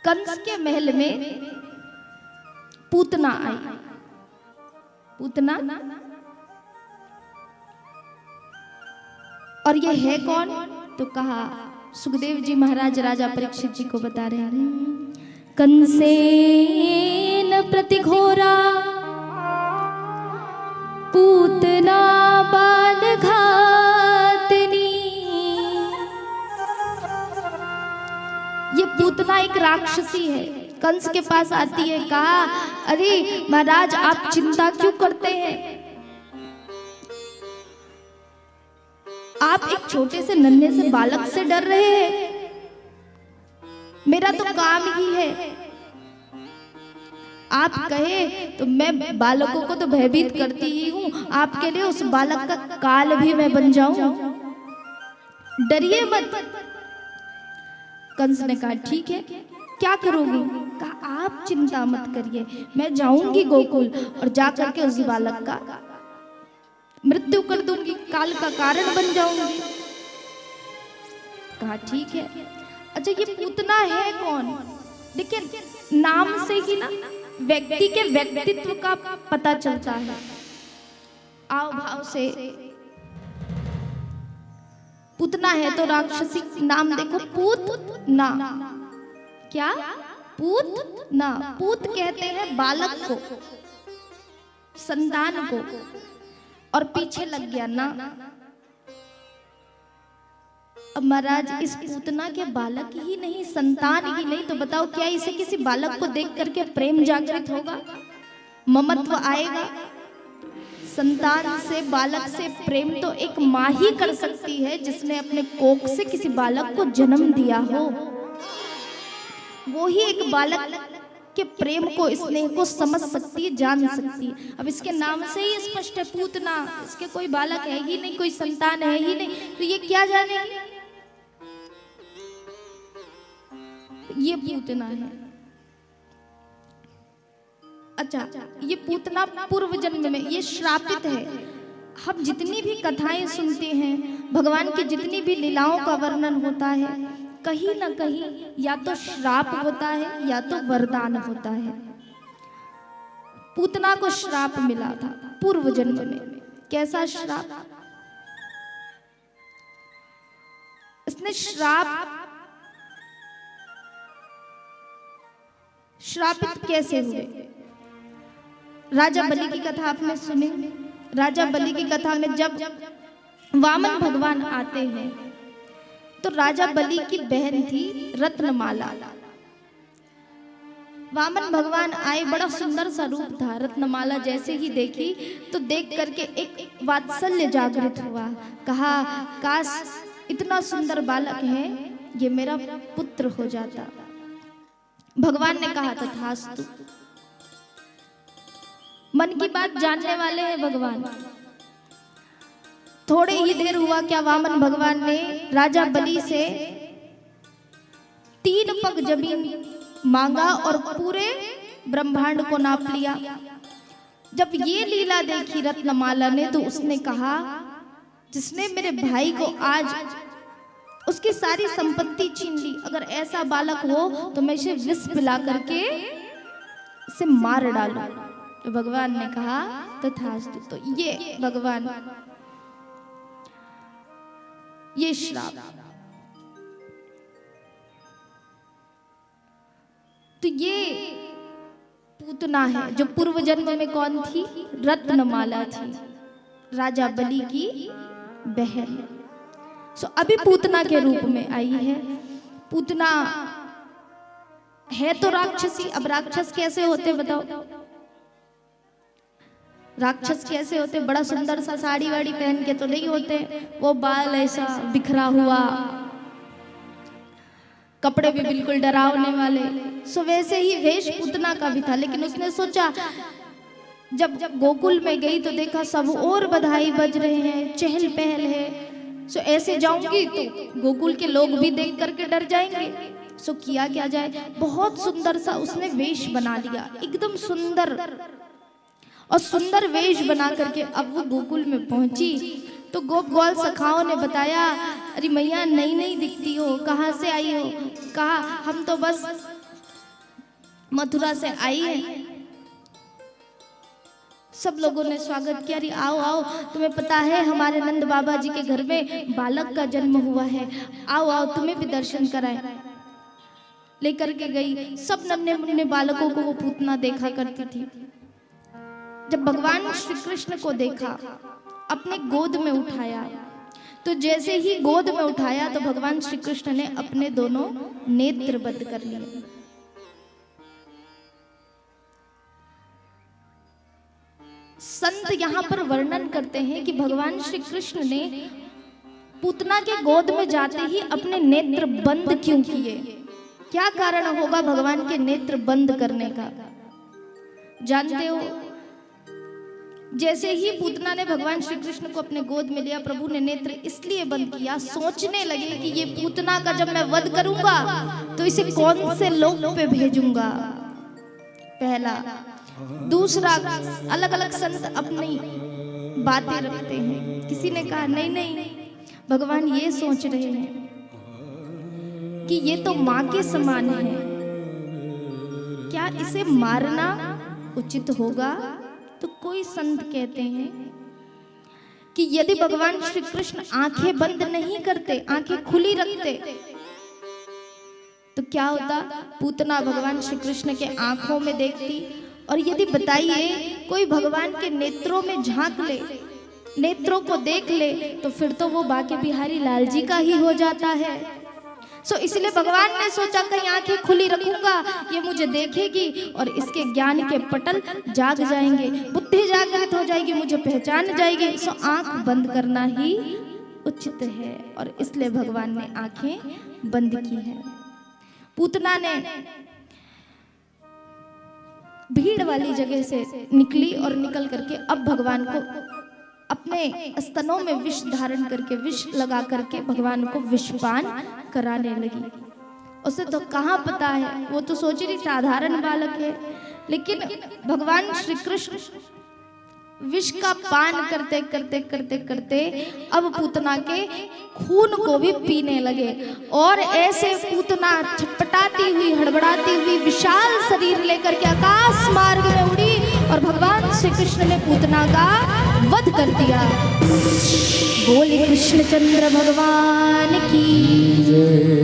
कंस के महल में पूतना आई। पूतना, और ये है कौन? तो कहा, सुखदेव जी महाराज राजा परीक्षित जी को बता रहे हैं, कंसेन प्रतिघोरा पूतना बाल घातनी। ये पूतना एक राक्षसी है, कंस के पास आती है। कहा, अरे महाराज आप चिंता क्यों करते हैं? आप एक छोटे से नन्हे से बालक से डर रहे हैं? मेरा तो काम ही है, आप कहे तो मैं बालकों को तो भयभीत करती ही हूँ, आपके लिए उस बालक का काल भी मैं बन जाऊं, डरिए मत। कंस ने कहा, ठीक है, क्या करोगी? कहा, आप चिंता मत करिए, मैं जाऊंगी गोकुल और जाकर के उस बालक का मृत्यु कर दूंगी, काल का कारण बन जाऊंगी। कहा, ठीक है। अच्छा, ये पूतना है कौन? देखिए, नाम से ही ना व्यक्ति के व्यक्तित्व का पता चलता है, आव भाव से। पूतना है तो राक्षसी, नाम देखो, पूत ना। क्या? पूत ना। पूत कहते हैं बालक को, संतान को, और पीछे लग गया ना। अब महाराज इस पूतना के बालक ही नहीं, संतान ही नहीं, तो बताओ क्या इसे किसी बालक को देख करके प्रेम जागृत होगा, ममत्व आएगा? संतान से, बालक से प्रेम तो एक माँ ही कर सकती है जिसने अपने कोख से किसी बालक को जन्म दिया हो। वो ही एक बालक के प्रेम को, स्नेह को समझ सकती है, जान सकती है। अब इसके नाम से ही स्पष्ट है, पूतना, इसके कोई बालक है ही नहीं, कोई संतान है ही नहीं, तो ये क्या जानेगी? ये पूतना है। अच्छा, ये पूतना पूर्व जन्म में ये श्रापित है। हम जितनी भी कथाएं सुनते हैं, भगवान की जितनी भी लीलाओं का वर्णन होता है, कहीं ना कहीं या तो श्राप होता है या तो वरदान होता है। पूतना को श्राप मिला था पूर्व जन्म में। कैसा श्राप? इसने श्रापित कैसे हुए? राजा बलि की कथा आपने सुनी। राजा बलि की कथा में जब वामन भगवान आते हैं तो राजा बलि की बहन थी रत्नमाला। वामन भगवान आए, बड़ा सुंदर सा रूप था। रत्नमाला जैसे ही देखी तो देख करके एक वात्सल्य जागृत हुआ। कहा, काश इतना सुंदर बालक है, ये मेरा पुत्र हो जाता। भगवान ने कहा, तथास्तु। मन की बात जानने वाले हैं भगवान। थोड़े ही देर हुआ क्या, वामन भगवान ने राजा बलि से 3 पग जमीन मांगा और पूरे ब्रह्मांड को नाप लिया। जब ये लीला देखी रत्नमाला ने तो उसने कहा, जिसने मेरे भाई को आज उसकी सारी संपत्ति छीन ली, अगर ऐसा बालक हो तो मैं इसे विष पिला करके इसे मार डालूं। तो भगवान ने कहा, तथास्तु। तो ये भगवान, ये श्राप। तो ये पूतना है जो पूर्व जन्म में कौन थी? रत्नमाला थी, राजा बलि की बहन। सो अभी पूतना के रूप में आई है। पूतना है तो राक्षसी। अब राक्षस कैसे होते बताओ? राक्षस कैसे होते? बड़ा सुंदर सा साड़ी वाड़ी पहन के तो नहीं होते, वो बाल ऐसा बिखरा हुआ, कपड़े भी बिल्कुल डरावने वाले। सो वैसे ही वेश पूतना का भी था। लेकिन उसने सोचा, जब गोकुल में गई तो देखा सब और बधाई बज रहे हैं, चहल पहल है। सो ऐसे जाऊंगी तो गोकुल के लोग भी देख करके डर जाएंगे। सो किया क्या जाए, बहुत सुंदर सा उसने वेश बना लिया, एकदम सुंदर। और सुंदर वेश बना करके अब वो गोकुल में पहुंची तो गोप ग्वाल सखाओं ने बताया, अरे मैया नई नई दिखती हो, कहाँ से आई हो? कहा, हम तो बस मथुरा से आई है। सब लोगों ने स्वागत किया, अरे आओ आओ, तुम्हें पता है हमारे नंद बाबा जी के घर में बालक का जन्म हुआ है, आओ आओ तुम्हें भी दर्शन कराए। लेकर के गई। सब नन्हे मुन्ने बालकों को वो पूतना देखा करती थी। जब भगवान श्री कृष्ण को देखा, अपने गोद में उठाया, तो जैसे ही गोद में उठाया तो भगवान श्री कृष्ण ने अपने दोनों नेत्र बंद कर लिए। संत यहाँ पर वर्णन करते हैं कि भगवान श्री कृष्ण ने पूतना के गोद में जाते ही अपने नेत्र बंद क्यों किए? क्या कारण होगा भगवान के नेत्र बंद करने का? जानते हो, जैसे ही पूतना ने भगवान श्री कृष्ण को अपने गोद में लिया, प्रभु ने नेत्र इसलिए बंद किया, सोचने लगे कि ये पूतना का जब मैं वध करूंगा तो इसे कौन से लोक पे भेजूंगा, पहला। दूसरा, अलग अलग संत अपनी बातें रखते हैं। किसी ने कहा नहीं नहीं, भगवान ये सोच रहे हैं कि ये तो माँ के समान है, क्या इसे मारना उचित होगा? तो कोई संत कहते हैं कि यदि भगवान श्री कृष्ण आंखें बंद नहीं करते, आंखें खुली रखते, तो क्या होता? पूतना भगवान श्री कृष्ण के आंखों में देखती। और यदि बताइए कोई भगवान के नेत्रों में झांक ले, नेत्रों को देख ले, तो फिर तो वो बाके बिहारी लाल जी का ही हो जाता है। सो इसलिए भगवान ने सोचा कहीं आंखें खुली रखूंगा, ये मुझे देखेगी और इसके ज्ञान के पटल जाग जाएंगे, बुद्धि जागृत हो जाएगी, मुझे पहचान जाएगी। सो आंख बंद करना ही उचित है, और इसलिए भगवान ने आंखें बंद की है। पूतना ने भीड़ वाली जगह से निकली और निकल करके अब भगवान को अपने स्तनों में विष धारण करके, विष लगा करके भगवान को विषपान कराने लगी। उसे तो कहाँ पता है, वो तो सोच रही साधारण बालक है, लेकिन भगवान श्री कृष्ण विष का पान करते करते करते करते अब पूतना के खून को भी पीने लगे। और ऐसे पूतना छटपटाती हुई, हड़बड़ाती हुई विशाल शरीर लेकर के आकाश मार्ग में उड़ी और भगवान श्री कृष्ण ने पूतना का वध कर दिया। बोले कृष्णचंद्र भगवान की।